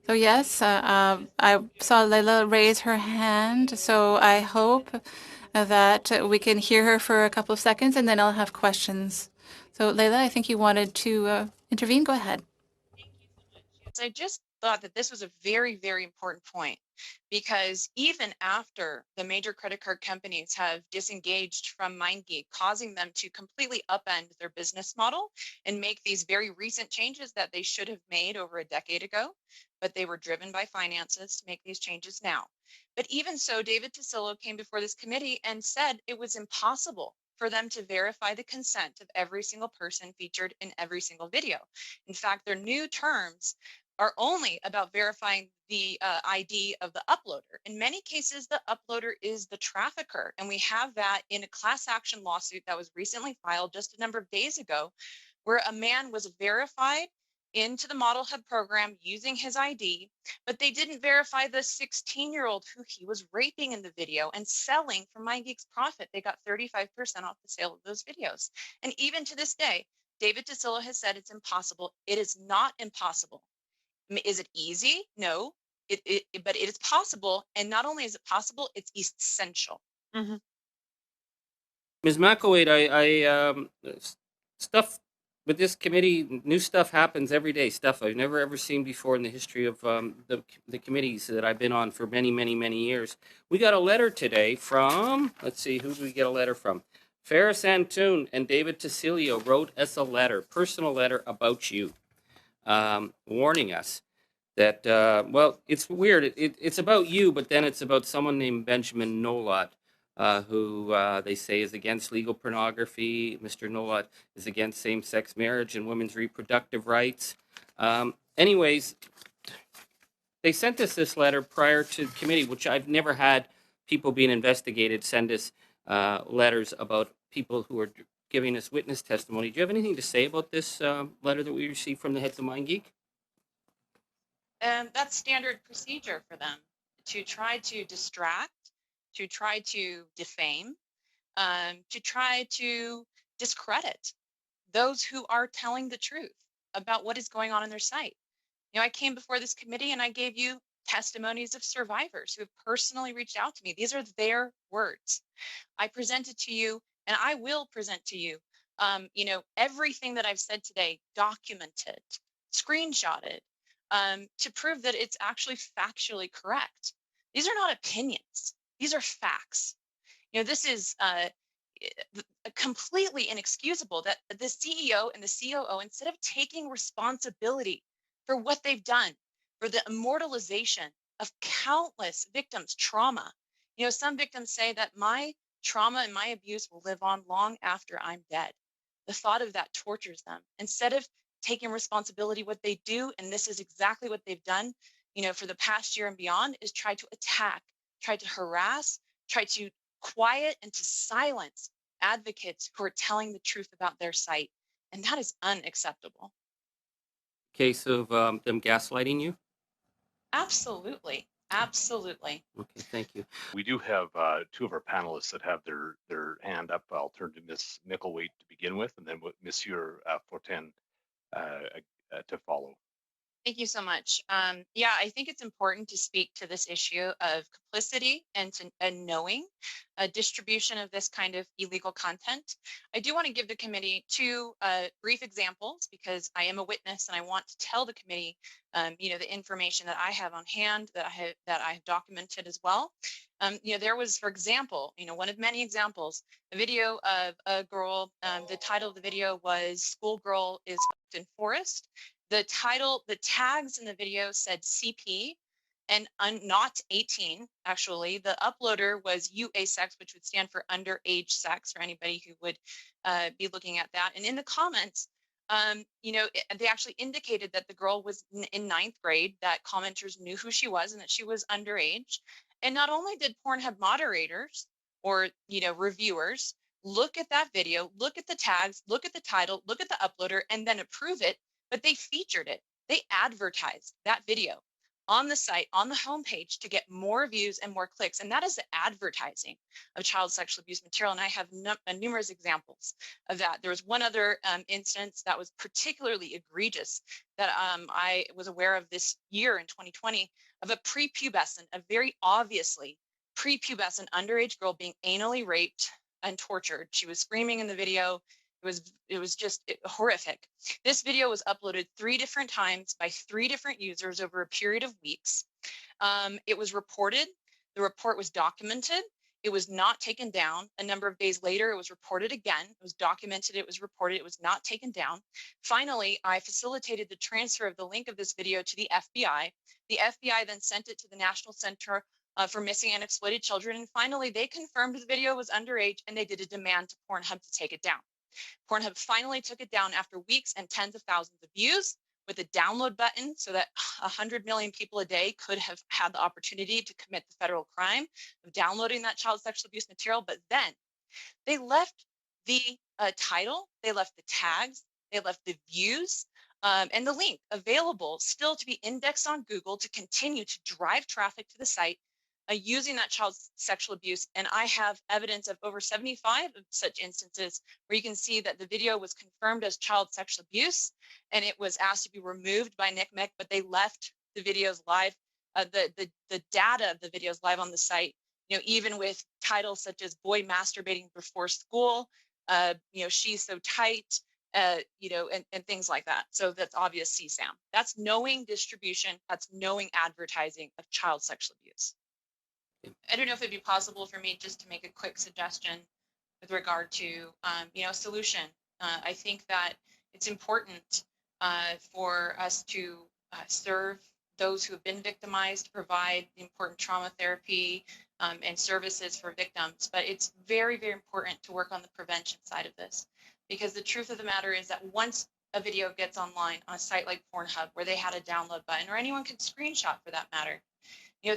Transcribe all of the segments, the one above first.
So yes, I saw Laila raise her hand, so I hope that we can hear her for a couple of seconds, and then I'll have questions. So Laila, I think you wanted to intervene. Go ahead. So I just thought that this was a very, very important point because even after the major credit card companies have disengaged from MindGeek, causing them to completely upend their business model and make these very recent changes that they should have made over a decade ago, but they were driven by finances to make these changes now. But even so, David Tasillo came before this committee and said it was impossible for them to verify the consent of every single person featured in every single video. In fact, their new terms are only about verifying the ID of the uploader. In many cases, the uploader is the trafficker. And we have that in a class action lawsuit that was recently filed just a number of days ago, where a man was verified into the Model Hub program using his ID, but they didn't verify the 16-year-old who he was raping in the video and selling for MindGeek's profit. They got 35% off the sale of those videos. And even to this day, David Tasillo has said it's impossible. It is not impossible. Is it easy? No, but it is possible. And not only is it possible, it's essential. Ms. McElwait, stuff with this committee, new stuff happens every day. Stuff I've never ever seen before in the history of the committees that I've been on for many, many, many years. We got a letter today from. Let's see, who do we get a letter from? Ferris Antoon and David Tasillo wrote us a letter, personal letter about you, warning us that well, it's weird. It's about you, but then it's about someone named Benjamin Nolot, who they say is against legal pornography. Mr. Nolot is against same-sex marriage and women's reproductive rights. Anyways, they sent us this letter prior to committee, which I've never had people being investigated send us letters about people who are giving us witness testimony. Do you have anything to say about this letter that we received from the heads of MindGeek? And that's standard procedure for them to try to distract, to try to defame, to try to discredit those who are telling the truth about what is going on in their site. You know, I came before this committee and I gave you testimonies of survivors who have personally reached out to me. These are their words. I presented to you, and I will present to you, everything that I've said today, documented, screenshotted, to prove that it's actually factually correct. These are not opinions. These are facts. You know, this is completely inexcusable that the CEO and the COO, instead of taking responsibility for what they've done, for the immortalization of countless victims' trauma. You know, some victims say that my trauma and my abuse will live on long after I'm dead. The thought of that tortures them. Instead of taking responsibility, what they do, and this is exactly what they've done, you know, for the past year and beyond, is try to attack, try to harass, try to quiet and to silence advocates who are telling the truth about their site. And that is unacceptable. Case of them gaslighting you? Absolutely. Absolutely. Okay, thank you. We do have two of our panelists that have their hand up. I'll turn to Ms. Mickelwait to begin with, and then with Monsieur Fortin to follow. Thank you so much. Yeah, I think it's important to speak to this issue of complicity and knowing distribution of this kind of illegal content. I do want to give the committee two brief examples because I am a witness and I want to tell the committee, the information that I have on hand that I have documented as well. There was, for example, one of many examples, a video of a girl. The title of the video was "Schoolgirl is in Forest." The title, the tags in the video said CP and not 18, actually. The uploader was UA-sex, which would stand for underage sex for anybody who would be looking at that. And in the comments, they actually indicated that the girl was in 9th grade, that commenters knew who she was and that she was underage. And not only did Pornhub moderators or, reviewers look at that video, look at the tags, look at the title, look at the uploader, and then approve it, but they featured it. They advertised that video on the site, on the homepage, to get more views and more clicks. And that is the advertising of child sexual abuse material. And I have numerous examples of that. There was one other instance that was particularly egregious that I was aware of this year in 2020, of a prepubescent, a very obviously prepubescent underage girl being anally raped and tortured. She was screaming in the video. It was just horrific. This video was uploaded 3 different times by 3 different users over a period of weeks. It was reported. The report was documented. It was not taken down. A number of days later, it was reported again. It was documented. It was reported. It was not taken down. Finally, I facilitated the transfer of the link of this video to the FBI. The FBI then sent it to the National Center for Missing and Exploited Children. And finally, they confirmed the video was underage, and they did a demand to Pornhub to take it down. Pornhub finally took it down after weeks and tens of thousands of views, with a download button so that 100 million people a day could have had the opportunity to commit the federal crime of downloading that child sexual abuse material. But then they left the title, they left the tags, they left the views, and the link available still to be indexed on Google to continue to drive traffic to the site using that child sexual abuse. And I have evidence of over 75 of such instances where you can see that the video was confirmed as child sexual abuse, and it was asked to be removed by NCMEC, but they left the videos live, the data of the videos live on the site, even with titles such as boy masturbating before school, she's so tight, and things like that. So that's obvious CSAM. That's knowing distribution. That's knowing advertising of child sexual abuse. I don't know if it'd be possible for me just to make a quick suggestion with regard to, solution. I think that it's important for us to serve those who have been victimized, to provide the important trauma therapy and services for victims. But it's very, very important to work on the prevention side of this, because the truth of the matter is that once a video gets online on a site like Pornhub, where they had a download button, or anyone can screenshot for that matter,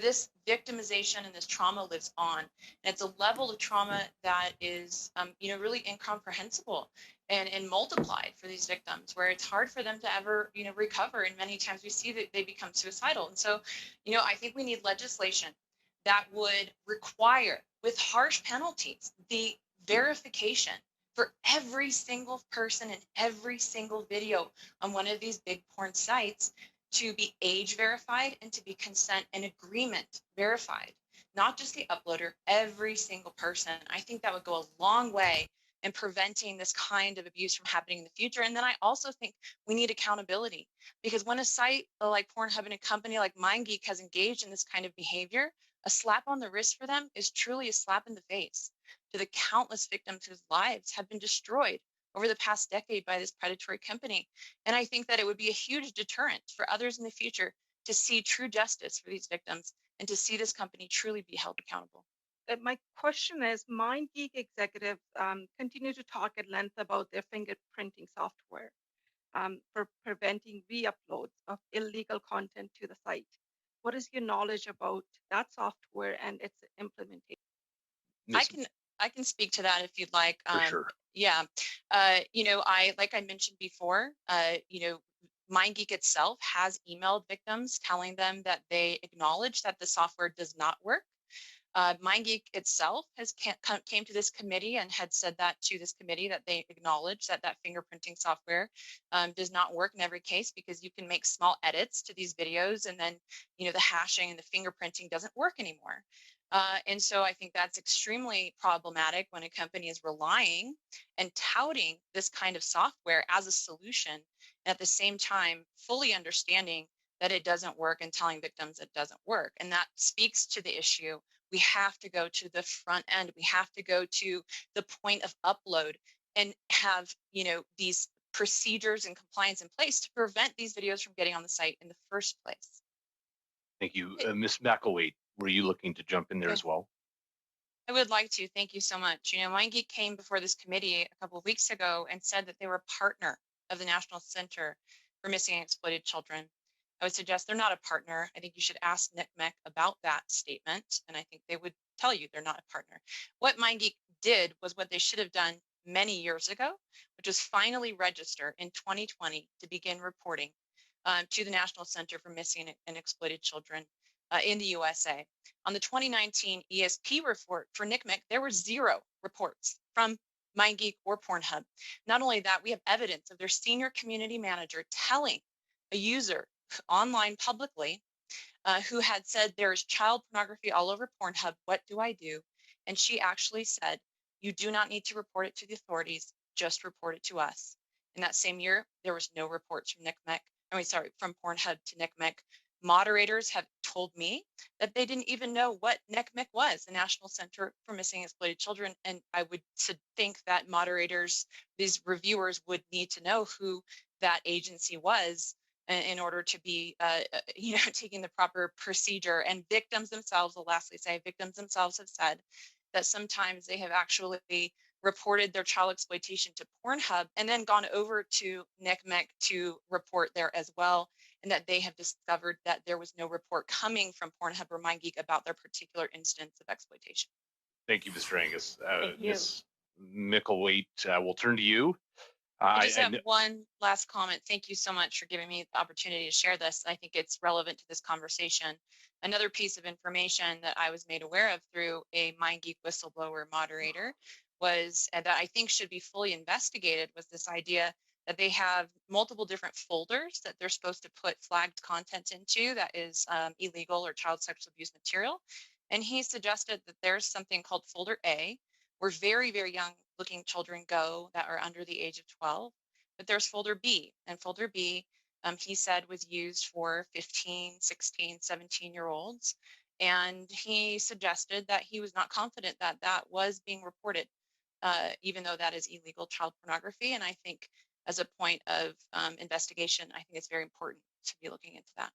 this victimization and this trauma lives on. And it's a level of trauma that is, really incomprehensible and multiplied for these victims, where it's hard for them to ever, recover. And many times we see that they become suicidal. And so, I think we need legislation that would require, with harsh penalties, the verification for every single person in every single video on one of these big porn sites, to be age verified and to be consent and agreement verified, not just the uploader, every single person. I think that would go a long way in preventing this kind of abuse from happening in the future. And then I also think we need accountability, because when a site like Pornhub and a company like MindGeek has engaged in this kind of behavior, a slap on the wrist for them is truly a slap in the face to the countless victims whose lives have been destroyed over the past decade by this predatory company. And I think that it would be a huge deterrent for others in the future to see true justice for these victims and to see this company truly be held accountable. My question is, MindGeek executives continue to talk at length about their fingerprinting software for preventing re-uploads of illegal content to the site. What is your knowledge about that software and its implementation? I can speak to that if you'd like. For sure. Yeah. Like I mentioned before, MindGeek itself has emailed victims telling them that they acknowledge that the software does not work. MindGeek itself came to this committee and had said that to this committee, that they acknowledge that fingerprinting software does not work in every case, because you can make small edits to these videos, and then the hashing and the fingerprinting doesn't work anymore. And so I think that's extremely problematic when a company is relying and touting this kind of software as a solution, and at the same time fully understanding that it doesn't work and telling victims it doesn't work. And that speaks to the issue. We have to go to the front end. We have to go to the point of upload and have, these procedures and compliance in place to prevent these videos from getting on the site in the first place. Thank you. Ms. Mickelwait, were you looking to jump in there as well? I would like to. Thank you so much. MindGeek came before this committee a couple of weeks ago and said that they were a partner of the National Center for Missing and Exploited Children. I would suggest they're not a partner. I think you should ask NCMEC about that statement, and I think they would tell you they're not a partner. What MindGeek did was what they should have done many years ago, which was finally register in 2020 to begin reporting to the National Center for Missing and Exploited Children in the USA. On the 2019 ESP report for NCMEC, there were 0 reports from MindGeek or Pornhub. Not only that, we have evidence of their senior community manager telling a user online publicly who had said there's child pornography all over Pornhub. What do I do? And she actually said, you do not need to report it to the authorities, just report it to us. In that same year, there was no reports from from Pornhub to NCMEC. Moderators have told me that they didn't even know what NCMEC was, the National Center for Missing and Exploited Children. And I would think that moderators, these reviewers, would need to know who that agency was in order to be, taking the proper procedure. And victims themselves, will lastly say, victims themselves have said that sometimes they have actually reported their child exploitation to Pornhub and then gone over to NCMEC to report there as well, and that they have discovered that there was no report coming from Pornhub or MindGeek about their particular instance of exploitation. Thank you, Mr. Angus. Thank you. Ms. Mickelwait, we'll turn to you. I just have one last comment. Thank you so much for giving me the opportunity to share this. I think it's relevant to this conversation. Another piece of information that I was made aware of through a MindGeek whistleblower moderator was, and that I think should be fully investigated, was this idea that they have multiple different folders that they're supposed to put flagged content into that is illegal or child sexual abuse material. And he suggested that there's something called folder A, where very, very young looking children go that are under the age of 12. But there's folder B, and folder B, he said, was used for 15, 16, 17-year-olds. And he suggested that he was not confident that that was being reported, even though that is illegal child pornography. And I think as a point of investigation, I think it's very important to be looking into that.